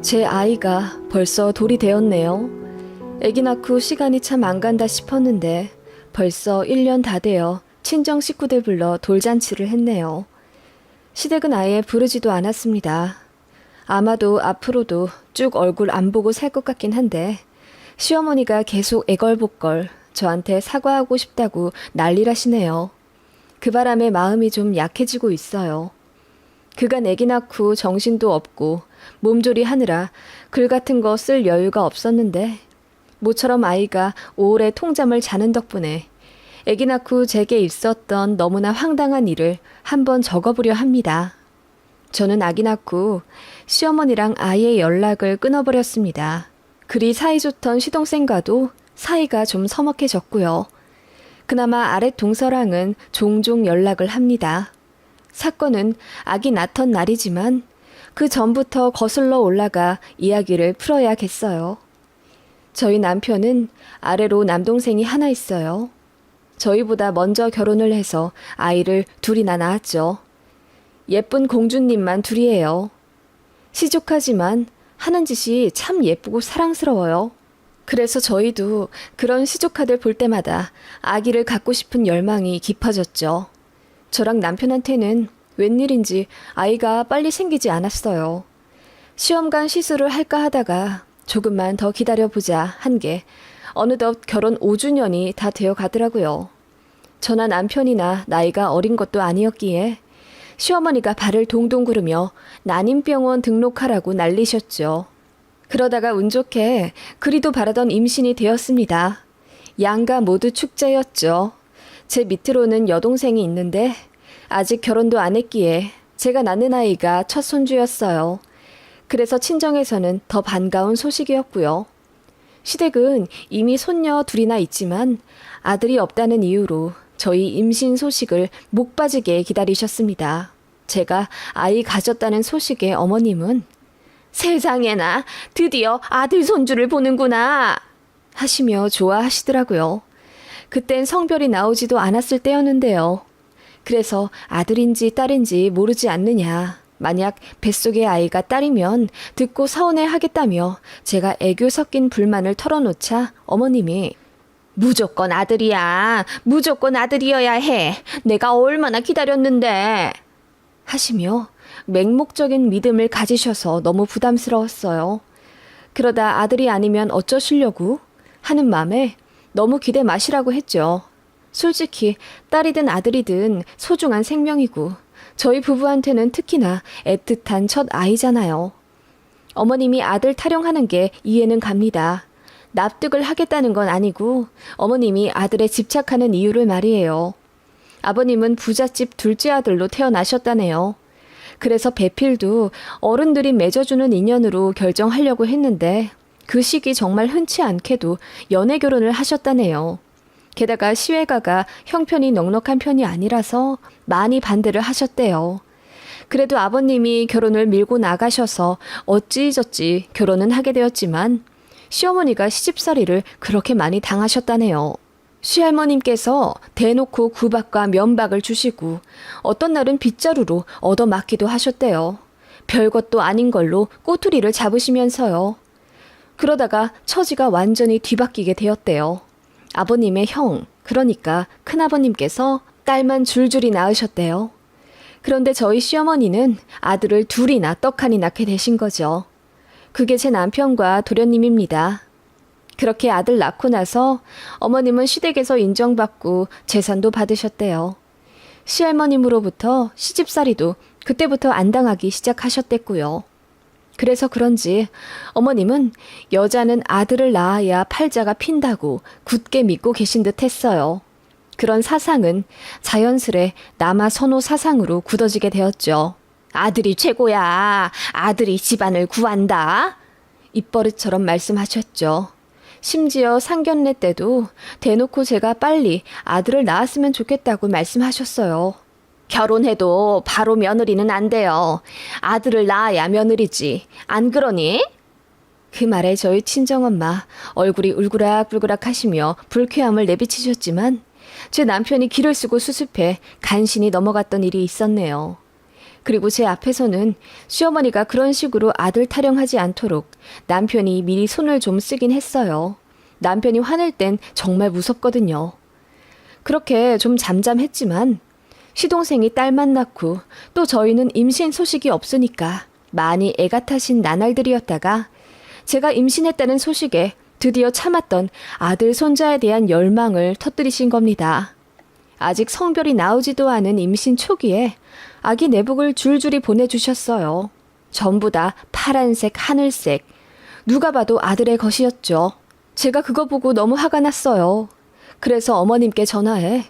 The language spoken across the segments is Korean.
제 아이가 벌써 돌이 되었네요. 아기 낳고 시간이 참 안 간다 싶었는데 벌써 1년 다 되어 친정 식구들 불러 돌잔치를 했네요. 시댁은 아예 부르지도 않았습니다. 아마도 앞으로도 쭉 얼굴 안 보고 살 것 같긴 한데 시어머니가 계속 애걸복걸 저한테 사과하고 싶다고 난리라시네요. 그 바람에 마음이 좀 약해지고 있어요. 그간 아기 낳고 정신도 없고 몸조리 하느라 글 같은 거 쓸 여유가 없었는데 모처럼 아이가 오래 통잠을 자는 덕분에 아기 낳고 제게 있었던 너무나 황당한 일을 한번 적어보려 합니다. 저는 아기 낳고 시어머니랑 아예 연락을 끊어버렸습니다. 그리 사이좋던 시동생과도 사이가 좀 서먹해졌고요. 그나마 아랫 동서랑은 종종 연락을 합니다. 사건은 아기 낳던 날이지만 그 전부터 거슬러 올라가 이야기를 풀어야겠어요. 저희 남편은 아래로 남동생이 하나 있어요. 저희보다 먼저 결혼을 해서 아이를 둘이나 낳았죠. 예쁜 공주님만 둘이에요. 시족하지만 하는 짓이 참 예쁘고 사랑스러워요. 그래서 저희도 그런 시조카들 볼 때마다 아기를 갖고 싶은 열망이 깊어졌죠. 저랑 남편한테는 웬일인지 아이가 빨리 생기지 않았어요. 시험관 시술을 할까 하다가 조금만 더 기다려보자 한 게 어느덧 결혼 5주년이 다 되어 가더라고요. 저나 남편이나 나이가 어린 것도 아니었기에 시어머니가 발을 동동 구르며 난임병원 등록하라고 난리셨죠. 그러다가 운 좋게 그리도 바라던 임신이 되었습니다. 양가 모두 축제였죠. 제 밑으로는 여동생이 있는데 아직 결혼도 안 했기에 제가 낳는 아이가 첫 손주였어요. 그래서 친정에서는 더 반가운 소식이었고요. 시댁은 이미 손녀 둘이나 있지만 아들이 없다는 이유로 저희 임신 소식을 목 빠지게 기다리셨습니다. 제가 아이 가졌다는 소식에 어머님은 세상에나 드디어 아들 손주를 보는구나 하시며 좋아하시더라고요. 그땐 성별이 나오지도 않았을 때였는데요. 그래서 아들인지 딸인지 모르지 않느냐. 만약 뱃속의 아이가 딸이면 듣고 서운해하겠다며 제가 애교 섞인 불만을 털어놓자 어머님이 무조건 아들이야. 무조건 아들이어야 해. 내가 얼마나 기다렸는데. 하시며 맹목적인 믿음을 가지셔서 너무 부담스러웠어요. 그러다 아들이 아니면 어쩌시려고 하는 마음에 너무 기대 마시라고 했죠. 솔직히 딸이든 아들이든 소중한 생명이고 저희 부부한테는 특히나 애틋한 첫 아이잖아요. 어머님이 아들 타령하는 게 이해는 갑니다. 납득을 하겠다는 건 아니고 어머님이 아들에 집착하는 이유를 말이에요. 아버님은 부잣집 둘째 아들로 태어나셨다네요. 그래서 배필도 어른들이 맺어주는 인연으로 결정하려고 했는데 그 시기 정말 흔치 않게도 연애 결혼을 하셨다네요. 게다가 시외가가 형편이 넉넉한 편이 아니라서 많이 반대를 하셨대요. 그래도 아버님이 결혼을 밀고 나가셔서 어찌저찌 결혼은 하게 되었지만 시어머니가 시집살이를 그렇게 많이 당하셨다네요. 시할머님께서 대놓고 구박과 면박을 주시고 어떤 날은 빗자루로 얻어맞기도 하셨대요. 별것도 아닌 걸로 꼬투리를 잡으시면서요. 그러다가 처지가 완전히 뒤바뀌게 되었대요. 아버님의 형, 그러니까 큰아버님께서 딸만 줄줄이 낳으셨대요. 그런데 저희 시어머니는 아들을 둘이나 떡하니 낳게 되신 거죠. 그게 제 남편과 도련님입니다. 그렇게 아들 낳고 나서 어머님은 시댁에서 인정받고 재산도 받으셨대요. 시할머님으로부터 시집살이도 그때부터 안 당하기 시작하셨댔고요. 그래서 그런지 어머님은 여자는 아들을 낳아야 팔자가 핀다고 굳게 믿고 계신 듯 했어요. 그런 사상은 자연스레 남아 선호 사상으로 굳어지게 되었죠. 아들이 최고야. 아들이 집안을 구한다. 입버릇처럼 말씀하셨죠. 심지어 상견례 때도 대놓고 제가 빨리 아들을 낳았으면 좋겠다고 말씀하셨어요. 결혼해도 바로 며느리는 안 돼요. 아들을 낳아야 며느리지. 안 그러니? 그 말에 저희 친정엄마 얼굴이 울그락불그락 하시며 불쾌함을 내비치셨지만 제 남편이 기를 쓰고 수습해 간신히 넘어갔던 일이 있었네요. 그리고 제 앞에서는 시어머니가 그런 식으로 아들 타령하지 않도록 남편이 미리 손을 좀 쓰긴 했어요. 남편이 화낼 땐 정말 무섭거든요. 그렇게 좀 잠잠했지만 시동생이 딸만 낳고 또 저희는 임신 소식이 없으니까 많이 애가 타신 나날들이었다가 제가 임신했다는 소식에 드디어 참았던 아들 손자에 대한 열망을 터뜨리신 겁니다. 아직 성별이 나오지도 않은 임신 초기에 아기 내복을 줄줄이 보내주셨어요. 전부 다 파란색, 하늘색. 누가 봐도 아들의 것이었죠. 제가 그거 보고 너무 화가 났어요. 그래서 어머님께 전화해.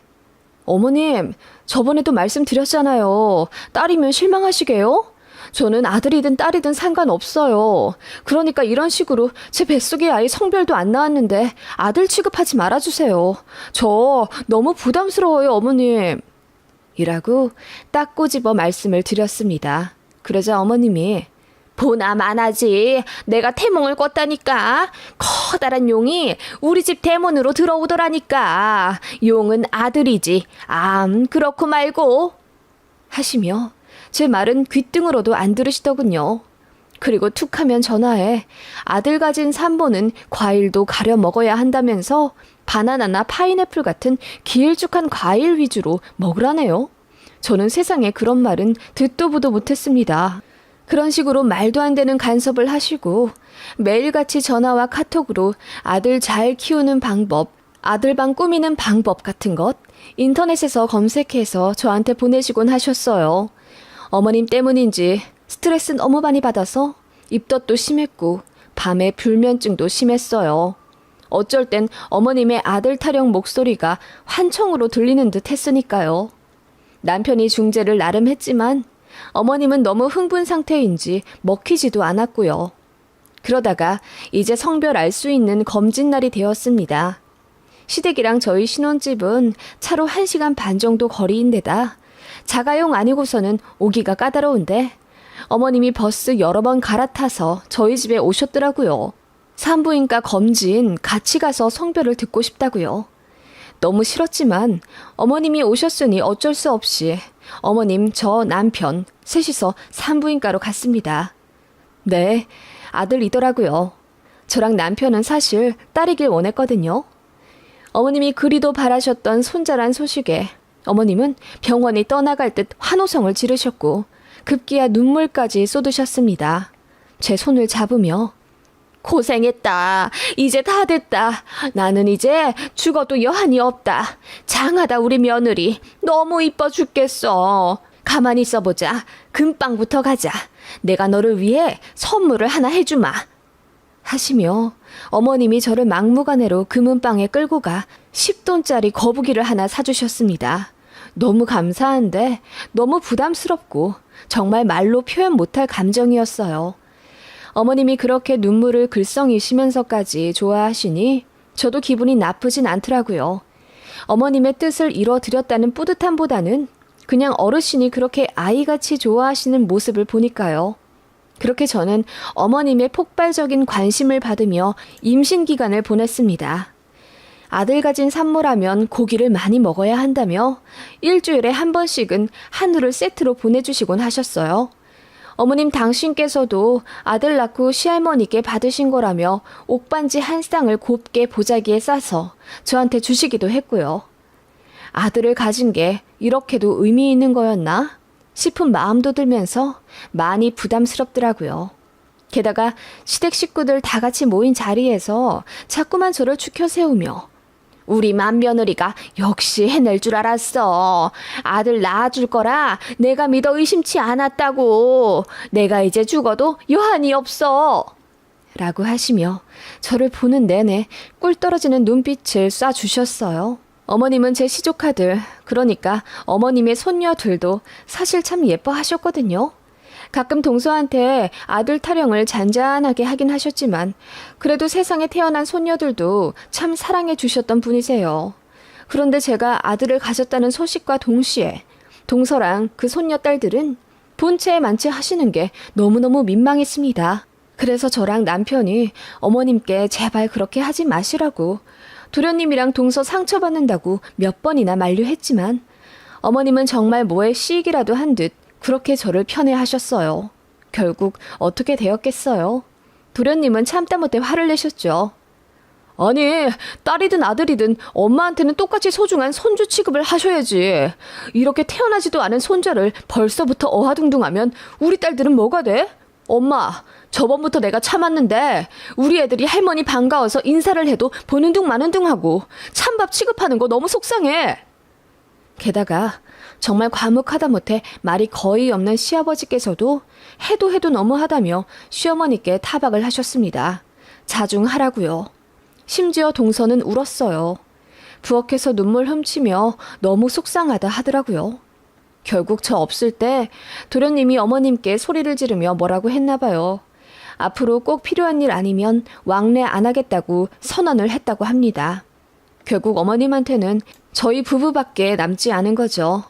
어머님, 저번에도 말씀드렸잖아요. 딸이면 실망하시게요? 저는 아들이든 딸이든 상관없어요. 그러니까 이런 식으로 제 뱃속의 아이 성별도 안 나왔는데 아들 취급하지 말아주세요. 저 너무 부담스러워요, 어머님. 이라고 딱 꼬집어 말씀을 드렸습니다. 그러자 어머님이 보나 마나지. 내가 태몽을 꿨다니까. 커다란 용이 우리 집 대문으로 들어오더라니까. 용은 아들이지. 그렇고 말고. 하시며 제 말은 귓등으로도 안 들으시더군요. 그리고 툭하면 전화해 아들 가진 산모는 과일도 가려 먹어야 한다면서 바나나나 파인애플 같은 길쭉한 과일 위주로 먹으라네요. 저는 세상에 그런 말은 듣도 보도 못했습니다. 그런 식으로 말도 안 되는 간섭을 하시고 매일같이 전화와 카톡으로 아들 잘 키우는 방법, 아들방 꾸미는 방법 같은 것 인터넷에서 검색해서 저한테 보내시곤 하셨어요. 어머님 때문인지 스트레스 너무 많이 받아서 입덧도 심했고 밤에 불면증도 심했어요. 어쩔 땐 어머님의 아들 타령 목소리가 환청으로 들리는 듯 했으니까요. 남편이 중재를 나름 했지만 어머님은 너무 흥분 상태인지 먹히지도 않았고요. 그러다가 이제 성별 알 수 있는 검진 날이 되었습니다. 시댁이랑 저희 신혼집은 차로 1시간 반 정도 거리인데다 자가용 아니고서는 오기가 까다로운데 어머님이 버스 여러 번 갈아타서 저희 집에 오셨더라고요. 산부인과 검진 같이 가서 성별을 듣고 싶다고요. 너무 싫었지만 어머님이 오셨으니 어쩔 수 없이 어머님, 저 남편 셋이서 산부인과로 갔습니다. 네, 아들이더라고요. 저랑 남편은 사실 딸이길 원했거든요. 어머님이 그리도 바라셨던 손자란 소식에 어머님은 병원이 떠나갈 듯 환호성을 지르셨고 급기야 눈물까지 쏟으셨습니다. 제 손을 잡으며 고생했다. 이제 다 됐다. 나는 이제 죽어도 여한이 없다. 장하다 우리 며느리. 너무 이뻐 죽겠어. 가만히 있어보자. 금방부터 가자. 내가 너를 위해 선물을 하나 해주마. 하시며 어머님이 저를 막무가내로 금은방에 끌고 가 10돈짜리 거북이를 하나 사주셨습니다. 너무 감사한데 너무 부담스럽고 정말 말로 표현 못할 감정이었어요. 어머님이 그렇게 눈물을 글썽이시면서까지 좋아하시니 저도 기분이 나쁘진 않더라고요. 어머님의 뜻을 이뤄드렸다는 뿌듯함보다는 그냥 어르신이 그렇게 아이같이 좋아하시는 모습을 보니까요. 그렇게 저는 어머님의 폭발적인 관심을 받으며 임신 기간을 보냈습니다. 아들 가진 산모라면 고기를 많이 먹어야 한다며 일주일에 한 번씩은 한우를 세트로 보내주시곤 하셨어요. 어머님 당신께서도 아들 낳고 시할머니께 받으신 거라며 옥반지 한 쌍을 곱게 보자기에 싸서 저한테 주시기도 했고요. 아들을 가진 게 이렇게도 의미 있는 거였나 싶은 마음도 들면서 많이 부담스럽더라고요. 게다가 시댁 식구들 다 같이 모인 자리에서 자꾸만 저를 추켜 세우며 우리 맏며느리가 역시 해낼 줄 알았어. 아들 낳아줄 거라 내가 믿어 의심치 않았다고. 내가 이제 죽어도 여한이 없어. 라고 하시며 저를 보는 내내 꿀 떨어지는 눈빛을 쏴주셨어요. 어머님은 제 시조카들, 그러니까 어머님의 손녀들도 사실 참 예뻐하셨거든요. 가끔 동서한테 아들 타령을 잔잔하게 하긴 하셨지만 그래도 세상에 태어난 손녀들도 참 사랑해 주셨던 분이세요. 그런데 제가 아들을 가졌다는 소식과 동시에 동서랑 그 손녀 딸들은 본체에 만취하시는 게 너무너무 민망했습니다. 그래서 저랑 남편이 어머님께 제발 그렇게 하지 마시라고 도련님이랑 동서 상처받는다고 몇 번이나 만류했지만 어머님은 정말 뭐에 씌이기라도 한 듯 그렇게 저를 편애하셨어요. 결국 어떻게 되었겠어요? 도련님은 참다 못해 화를 내셨죠. 아니, 딸이든 아들이든 엄마한테는 똑같이 소중한 손주 취급을 하셔야지. 이렇게 태어나지도 않은 손자를 벌써부터 어하둥둥하면 우리 딸들은 뭐가 돼? 엄마, 저번부터 내가 참았는데 우리 애들이 할머니 반가워서 인사를 해도 보는 둥 마는 둥 하고 찬밥 취급하는 거 너무 속상해. 게다가 정말 과묵하다 못해 말이 거의 없는 시아버지께서도 해도 너무하다며 시어머니께 타박을 하셨습니다. 자중하라고요. 심지어 동서는 울었어요. 부엌에서 눈물 훔치며 너무 속상하다 하더라고요. 결국 저 없을 때 도련님이 어머님께 소리를 지르며 뭐라고 했나 봐요. 앞으로 꼭 필요한 일 아니면 왕래 안 하겠다고 선언을 했다고 합니다. 결국 어머님한테는 저희 부부밖에 남지 않은 거죠.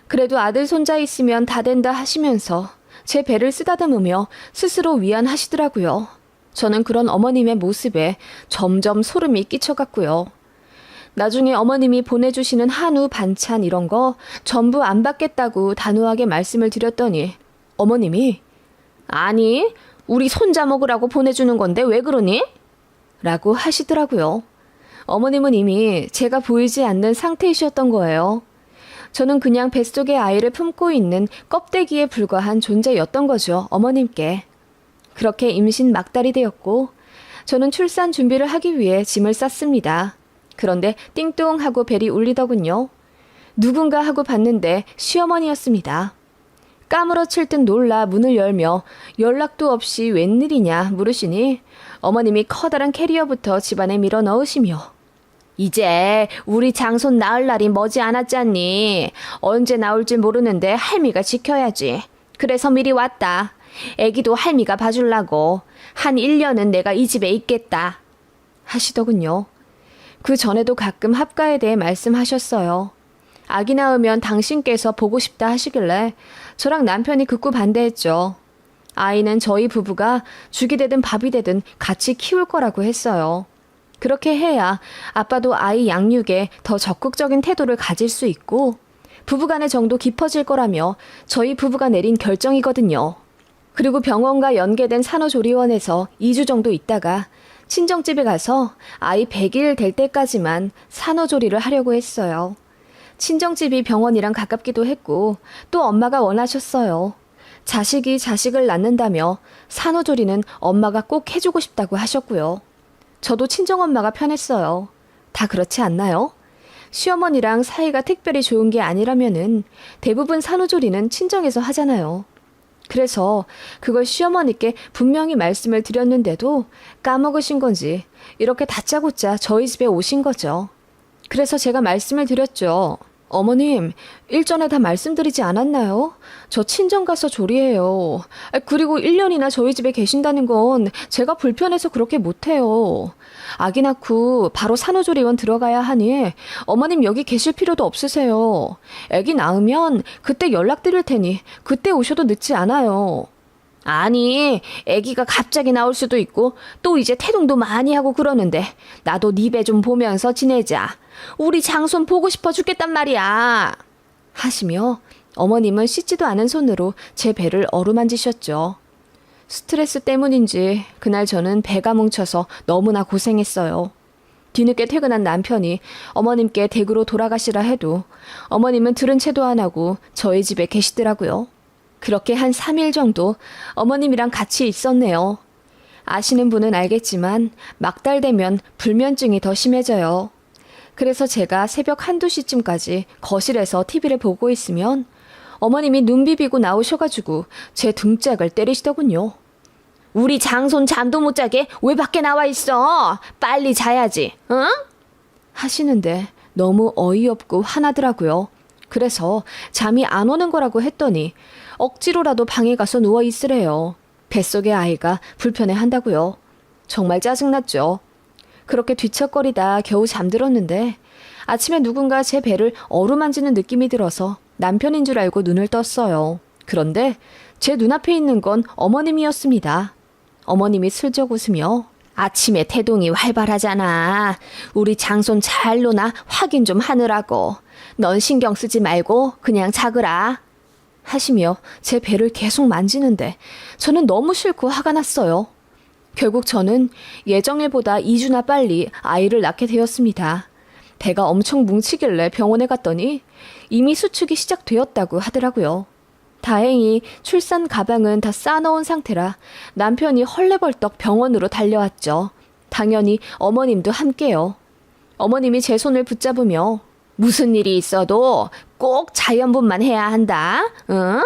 그래도 아들 손자 있으면 다 된다 하시면서 제 배를 쓰다듬으며 스스로 위안하시더라고요. 저는 그런 어머님의 모습에 점점 소름이 끼쳐갔고요. 나중에 어머님이 보내주시는 한우 반찬 이런 거 전부 안 받겠다고 단호하게 말씀을 드렸더니 어머님이 아니, 우리 손자 먹으라고 보내주는 건데 왜 그러니? 라고 하시더라고요. 어머님은 이미 제가 보이지 않는 상태이셨던 거예요. 저는 그냥 뱃속에 아이를 품고 있는 껍데기에 불과한 존재였던 거죠, 어머님께. 그렇게 임신 막달이 되었고 저는 출산 준비를 하기 위해 짐을 쌌습니다. 그런데 띵동 하고 벨이 울리더군요. 누군가 하고 봤는데 시어머니였습니다. 까무러칠 듯 놀라 문을 열며 연락도 없이 웬일이냐 물으시니 어머님이 커다란 캐리어부터 집안에 밀어 넣으시며 이제 우리 장손 낳을 날이 머지않았잖니. 언제 나올지 모르는데 할미가 지켜야지. 그래서 미리 왔다. 애기도 할미가 봐주려고. 한 1년은 내가 이 집에 있겠다. 하시더군요. 그 전에도 가끔 합가에 대해 말씀하셨어요. 아기 낳으면 당신께서 보고 싶다 하시길래 저랑 남편이 극구 반대했죠. 아이는 저희 부부가 죽이 되든 밥이 되든 같이 키울 거라고 했어요. 그렇게 해야 아빠도 아이 양육에 더 적극적인 태도를 가질 수 있고 부부간의 정도 깊어질 거라며 저희 부부가 내린 결정이거든요. 그리고 병원과 연계된 산후조리원에서 2주 정도 있다가 친정집에 가서 아이 100일 될 때까지만 산후조리를 하려고 했어요. 친정집이 병원이랑 가깝기도 했고 또 엄마가 원하셨어요. 자식이 자식을 낳는다며 산후조리는 엄마가 꼭 해주고 싶다고 하셨고요. 저도 친정엄마가 편했어요. 다 그렇지 않나요? 시어머니랑 사이가 특별히 좋은 게 아니라면은 대부분 산후조리는 친정에서 하잖아요. 그래서 그걸 시어머니께 분명히 말씀을 드렸는데도 까먹으신 건지 이렇게 다짜고짜 저희 집에 오신 거죠. 그래서 제가 말씀을 드렸죠. 어머님, 일전에 다 말씀드리지 않았나요? 저 친정 가서 조리해요. 그리고 1년이나 저희 집에 계신다는 건 제가 불편해서 그렇게 못해요. 아기 낳고 바로 산후조리원 들어가야 하니 어머님 여기 계실 필요도 없으세요. 아기 낳으면 그때 연락드릴 테니 그때 오셔도 늦지 않아요. 아니, 아기가 갑자기 나올 수도 있고 또 이제 태동도 많이 하고 그러는데 나도 네 배 좀 보면서 지내자. 우리 장손 보고 싶어 죽겠단 말이야. 하시며 어머님은 씻지도 않은 손으로 제 배를 어루만지셨죠. 스트레스 때문인지 그날 저는 배가 뭉쳐서 너무나 고생했어요. 뒤늦게 퇴근한 남편이 어머님께 댁으로 돌아가시라 해도 어머님은 들은 채도 안 하고 저희 집에 계시더라고요. 그렇게 한 3일 정도 어머님이랑 같이 있었네요. 아시는 분은 알겠지만 막달 되면 불면증이 더 심해져요. 그래서 제가 새벽 1, 2시쯤까지 거실에서 TV를 보고 있으면 어머님이 눈 비비고 나오셔가지고 제 등짝을 때리시더군요. 우리 장손 잠도 못 자게 왜 밖에 나와 있어? 빨리 자야지, 응? 하시는데 너무 어이없고 화나더라고요. 그래서 잠이 안 오는 거라고 했더니 억지로라도 방에 가서 누워 있으래요. 뱃속의 아이가 불편해 한다고요. 정말 짜증났죠. 그렇게 뒤척거리다 겨우 잠들었는데 아침에 누군가 제 배를 어루만지는 느낌이 들어서 남편인 줄 알고 눈을 떴어요. 그런데 제 눈앞에 있는 건 어머님이었습니다. 어머님이 슬쩍 웃으며 아침에 태동이 활발하잖아. 우리 장손 잘 노나 확인 좀 하느라고. 넌 신경 쓰지 말고 그냥 자거라. 하시며 제 배를 계속 만지는데 저는 너무 싫고 화가 났어요. 결국 저는 예정일보다 2주나 빨리 아이를 낳게 되었습니다. 배가 엄청 뭉치길래 병원에 갔더니 이미 수축이 시작되었다고 하더라고요. 다행히 출산 가방은 다 싸놓은 상태라 남편이 헐레벌떡 병원으로 달려왔죠. 당연히 어머님도 함께요. 어머님이 제 손을 붙잡으며 무슨 일이 있어도 꼭 자연분만 해야 한다. 응?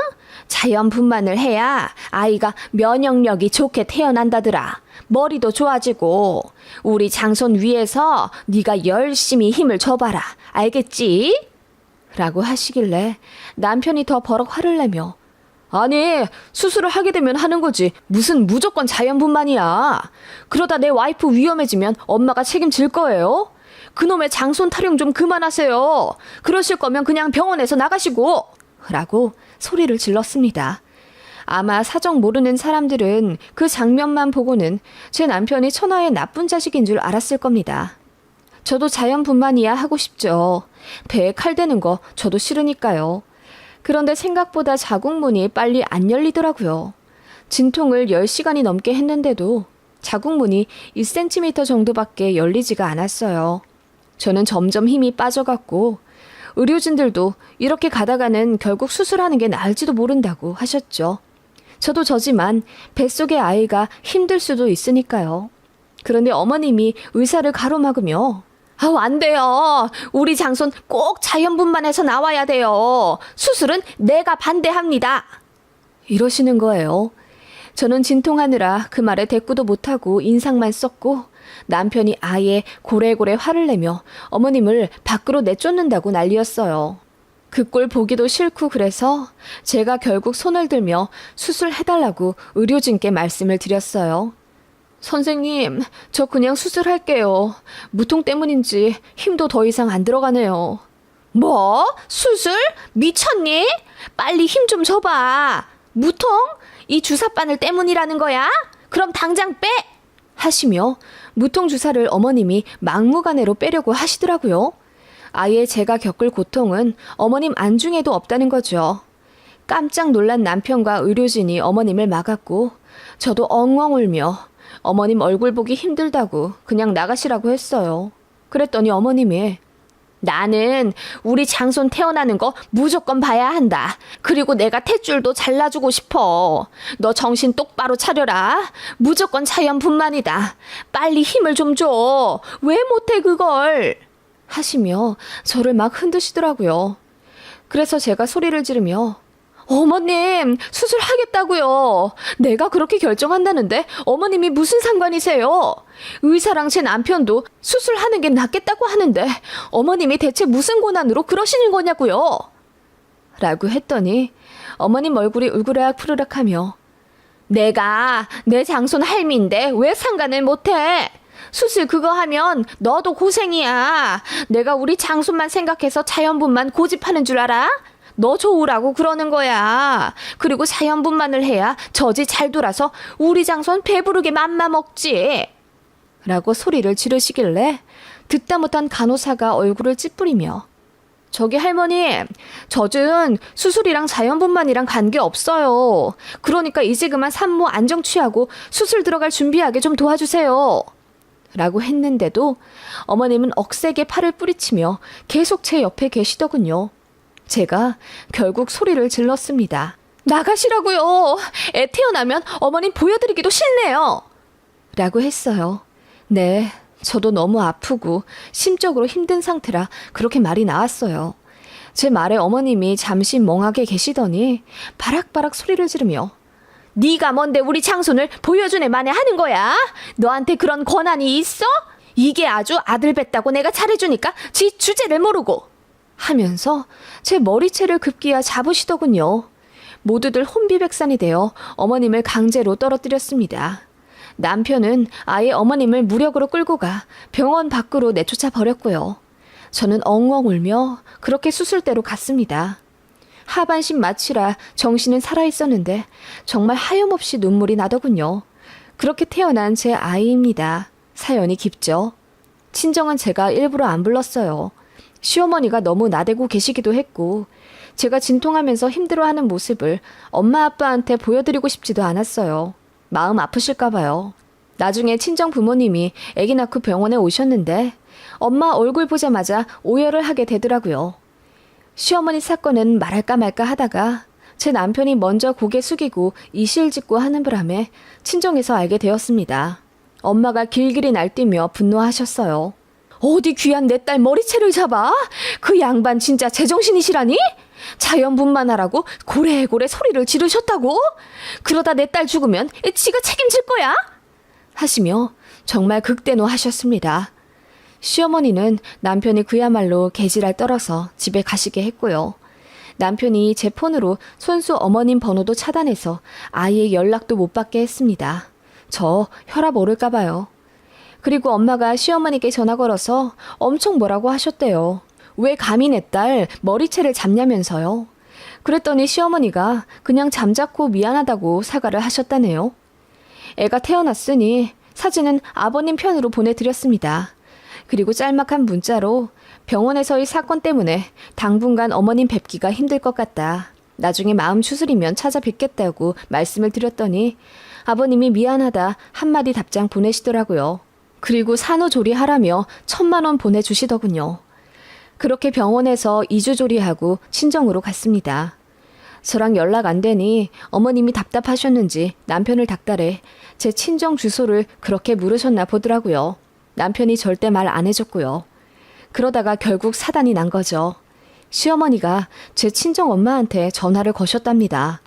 자연분만을 해야 아이가 면역력이 좋게 태어난다더라. 머리도 좋아지고 우리 장손 위해서 네가 열심히 힘을 줘봐라. 알겠지? 라고 하시길래 남편이 더 버럭 화를 내며 아니 수술을 하게 되면 하는 거지 무슨 무조건 자연분만이야. 그러다 내 와이프 위험해지면 엄마가 책임질 거예요. 그놈의 장손 타령 좀 그만하세요. 그러실 거면 그냥 병원에서 나가시고 라고 소리를 질렀습니다. 아마 사정 모르는 사람들은 그 장면만 보고는 제 남편이 천하의 나쁜 자식인 줄 알았을 겁니다. 저도 자연분만이야 하고 싶죠. 배에 칼 대는 거 저도 싫으니까요. 그런데 생각보다 자궁문이 빨리 안 열리더라고요. 진통을 10시간이 넘게 했는데도 자궁문이 1cm 정도밖에 열리지가 않았어요. 저는 점점 힘이 빠져갔고 의료진들도 이렇게 가다가는 결국 수술하는 게 나을지도 모른다고 하셨죠. 저도 저지만 뱃속의 아이가 힘들 수도 있으니까요. 그런데 어머님이 의사를 가로막으며 아우 안 돼요. 우리 장손 꼭 자연분만해서 나와야 돼요. 수술은 내가 반대합니다. 이러시는 거예요. 저는 진통하느라 그 말에 대꾸도 못하고 인상만 썼고 남편이 아예 고래고래 화를 내며 어머님을 밖으로 내쫓는다고 난리였어요. 그 꼴 보기도 싫고 그래서 제가 결국 손을 들며 수술해달라고 의료진께 말씀을 드렸어요. 선생님, 저 그냥 수술할게요. 무통 때문인지 힘도 더 이상 안 들어가네요. 뭐? 수술? 미쳤니? 빨리 힘 좀 줘봐. 무통? 이 주사바늘 때문이라는 거야? 그럼 당장 빼! 하시며 무통 주사를 어머님이 막무가내로 빼려고 하시더라고요. 아예 제가 겪을 고통은 어머님 안중에도 없다는 거죠. 깜짝 놀란 남편과 의료진이 어머님을 막았고 저도 엉엉 울며 어머님 얼굴 보기 힘들다고 그냥 나가시라고 했어요. 그랬더니 어머님이 나는 우리 장손 태어나는 거 무조건 봐야 한다. 그리고 내가 탯줄도 잘라주고 싶어. 너 정신 똑바로 차려라. 무조건 자연분만이다. 빨리 힘을 좀 줘. 왜 못해 그걸? 하시며 저를 막 흔드시더라고요. 그래서 제가 소리를 지르며 어머님 수술하겠다고요. 내가 그렇게 결정한다는데 어머님이 무슨 상관이세요? 의사랑 제 남편도 수술하는 게 낫겠다고 하는데 어머님이 대체 무슨 고난으로 그러시는 거냐고요? 라고 했더니 어머님 얼굴이 울그락 푸르락하며 내가 내 장손 할미인데 왜 상관을 못해? 수술 그거 하면 너도 고생이야. 내가 우리 장손만 생각해서 자연분만 고집하는 줄 알아? 너 좋으라고 그러는 거야. 그리고 자연분만을 해야 젖이 잘 돌아서 우리 장손 배부르게 맘마 먹지. 라고 소리를 지르시길래 듣다 못한 간호사가 얼굴을 찌푸리며 저기 할머니, 젖은 수술이랑 자연분만이랑 관계없어요. 그러니까 이제 그만 산모 안정 취하고 수술 들어갈 준비하게 좀 도와주세요. 라고 했는데도 어머님은 억세게 팔을 뿌리치며 계속 제 옆에 계시더군요. 제가 결국 소리를 질렀습니다. 나가시라고요. 애 태어나면 어머님 보여드리기도 싫네요. 라고 했어요. 네, 저도 너무 아프고 심적으로 힘든 상태라 그렇게 말이 나왔어요. 제 말에 어머님이 잠시 멍하게 계시더니 바락바락 소리를 지르며 네가 뭔데 우리 장손을 보여주네 마네 하는 거야? 너한테 그런 권한이 있어? 이게 아주 아들 뱉다고 내가 잘해주니까 지 주제를 모르고 하면서 제 머리채를 급기야 잡으시더군요. 모두들 혼비백산이 되어 어머님을 강제로 떨어뜨렸습니다. 남편은 아예 어머님을 무력으로 끌고 가 병원 밖으로 내쫓아 버렸고요. 저는 엉엉 울며 그렇게 수술대로 갔습니다. 하반신 마취라 정신은 살아있었는데 정말 하염없이 눈물이 나더군요. 그렇게 태어난 제 아이입니다. 사연이 깊죠. 친정은 제가 일부러 안 불렀어요. 시어머니가 너무 나대고 계시기도 했고 제가 진통하면서 힘들어하는 모습을 엄마 아빠한테 보여드리고 싶지도 않았어요. 마음 아프실까 봐요. 나중에 친정 부모님이 아기 낳고 병원에 오셨는데 엄마 얼굴 보자마자 오열을 하게 되더라고요. 시어머니 사건은 말할까 말까 하다가 제 남편이 먼저 고개 숙이고 이실직고 하는 바람에 친정에서 알게 되었습니다. 엄마가 길길이 날뛰며 분노하셨어요. 어디 귀한 내 딸 머리채를 잡아? 그 양반 진짜 제정신이시라니? 자연분만하라고 고래고래 소리를 지르셨다고? 그러다 내 딸 죽으면 지가 책임질 거야? 하시며 정말 극대노하셨습니다. 시어머니는 남편이 그야말로 개지랄 떨어서 집에 가시게 했고요. 남편이 제 폰으로 손수 어머님 번호도 차단해서 아예 연락도 못 받게 했습니다. 저 혈압 오를까 봐요. 그리고 엄마가 시어머니께 전화 걸어서 엄청 뭐라고 하셨대요. 왜 감히 내 딸 머리채를 잡냐면서요. 그랬더니 시어머니가 그냥 잠자코 미안하다고 사과를 하셨다네요. 애가 태어났으니 사진은 아버님 편으로 보내드렸습니다. 그리고 짤막한 문자로 병원에서의 사건 때문에 당분간 어머님 뵙기가 힘들 것 같다. 나중에 마음 추스리면 찾아뵙겠다고 말씀을 드렸더니 아버님이 미안하다 한마디 답장 보내시더라고요. 그리고 산후조리하라며 1,000만 원 보내주시더군요. 그렇게 병원에서 2주 조리하고 친정으로 갔습니다. 저랑 연락 안 되니 어머님이 답답하셨는지 남편을 닥달해 제 친정 주소를 그렇게 물으셨나 보더라고요. 남편이 절대 말 안 해줬고요. 그러다가 결국 사단이 난 거죠. 시어머니가 제 친정 엄마한테 전화를 거셨답니다.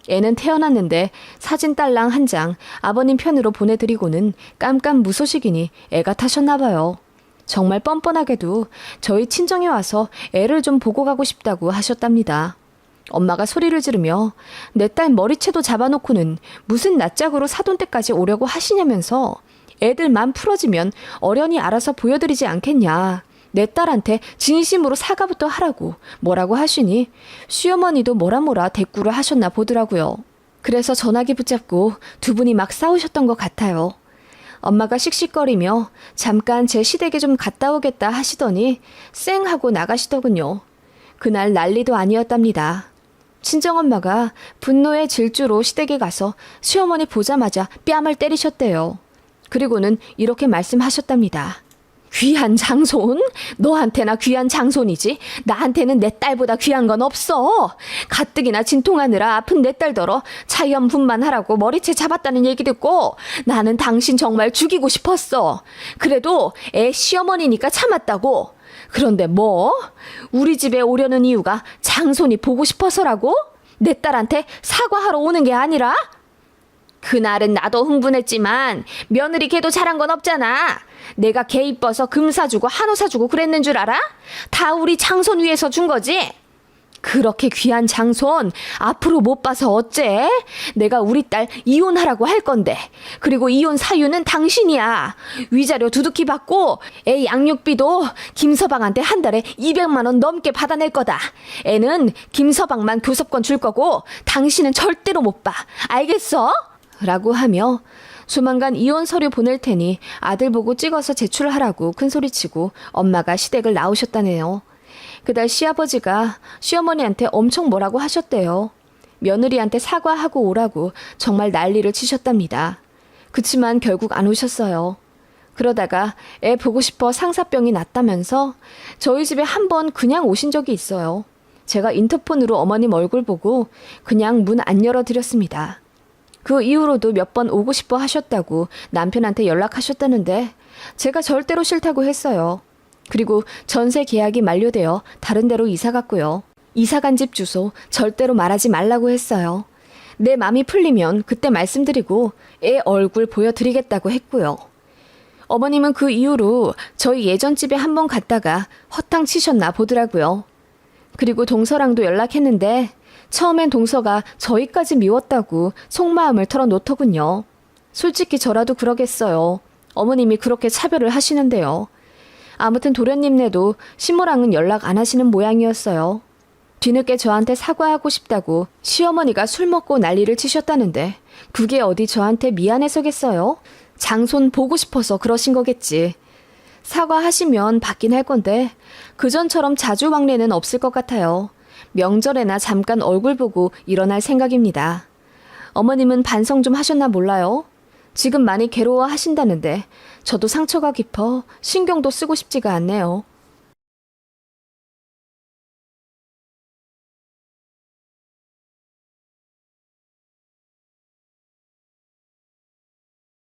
애는 태어났는데 사진 딸랑 한 장 아버님 편으로 보내드리고는 깜깜 무소식이니 애가 타셨나 봐요. 정말 뻔뻔하게도 저희 친정에 와서 애를 좀 보고 가고 싶다고 하셨답니다. 엄마가 소리를 지르며 내 딸 머리채도 잡아놓고는 무슨 낯짝으로 사돈댁까지 오려고 하시냐면서 애들 맘 풀어지면 어련히 알아서 보여드리지 않겠냐. 내 딸한테 진심으로 사과부터 하라고 뭐라고 하시니 시어머니도 뭐라 대꾸를 하셨나 보더라고요. 그래서 전화기 붙잡고 두 분이 막 싸우셨던 것 같아요. 엄마가 씩씩거리며 잠깐 제 시댁에 좀 갔다 오겠다 하시더니 쌩 하고 나가시더군요. 그날 난리도 아니었답니다. 친정엄마가 분노의 질주로 시댁에 가서 시어머니 보자마자 뺨을 때리셨대요. 그리고는 이렇게 말씀하셨답니다. 귀한 장손? 너한테나 귀한 장손이지 나한테는 내 딸보다 귀한 건 없어. 가뜩이나 진통하느라 아픈 내 딸더러 자연분만하라고 머리채 잡았다는 얘기 듣고 나는 당신 정말 죽이고 싶었어. 그래도 애 시어머니니까 참았다고. 그런데 뭐? 우리 집에 오려는 이유가 장손이 보고 싶어서라고? 내 딸한테 사과하러 오는 게 아니라? 그날은 나도 흥분했지만 며느리 걔도 잘한 건 없잖아. 내가 걔 이뻐서 금 사주고 한우 사주고 그랬는 줄 알아? 다 우리 장손 위해서 준 거지? 그렇게 귀한 장손 앞으로 못 봐서 어째? 내가 우리 딸 이혼하라고 할 건데. 그리고 이혼 사유는 당신이야. 위자료 두둑히 받고 애 양육비도 김서방한테 한 달에 200만 원 넘게 받아낼 거다. 애는 김서방만 교섭권 줄 거고 당신은 절대로 못 봐. 알겠어? 라고 하며 조만간 이혼 서류 보낼 테니 아들 보고 찍어서 제출하라고 큰소리치고 엄마가 시댁을 나오셨다네요. 그달 시아버지가 시어머니한테 엄청 뭐라고 하셨대요. 며느리한테 사과하고 오라고 정말 난리를 치셨답니다. 그치만 결국 안 오셨어요. 그러다가 애 보고 싶어 상사병이 났다면서 저희 집에 한 번 그냥 오신 적이 있어요. 제가 인터폰으로 어머님 얼굴 보고 그냥 문 안 열어드렸습니다. 그 이후로도 몇 번 오고 싶어 하셨다고 남편한테 연락하셨다는데 제가 절대로 싫다고 했어요. 그리고 전세 계약이 만료되어 다른 데로 이사 갔고요. 이사 간 집 주소 절대로 말하지 말라고 했어요. 내 맘이 풀리면 그때 말씀드리고 애 얼굴 보여드리겠다고 했고요. 어머님은 그 이후로 저희 예전 집에 한번 갔다가 허탕 치셨나 보더라고요. 그리고 동서랑도 연락했는데 처음엔 동서가 저희까지 미웠다고 속마음을 털어놓더군요. 솔직히 저라도 그러겠어요. 어머님이 그렇게 차별을 하시는데요. 아무튼 도련님네도 신모랑은 연락 안 하시는 모양이었어요. 뒤늦게 저한테 사과하고 싶다고 시어머니가 술 먹고 난리를 치셨다는데 그게 어디 저한테 미안해서겠어요? 장손 보고 싶어서 그러신 거겠지. 사과하시면 받긴 할 건데 그전처럼 자주 왕래는 없을 것 같아요. 명절에나 잠깐 얼굴 보고 일어날 생각입니다. 어머님은 반성 좀 하셨나 몰라요. 지금 많이 괴로워하신다는데 저도 상처가 깊어 신경도 쓰고 싶지가 않네요.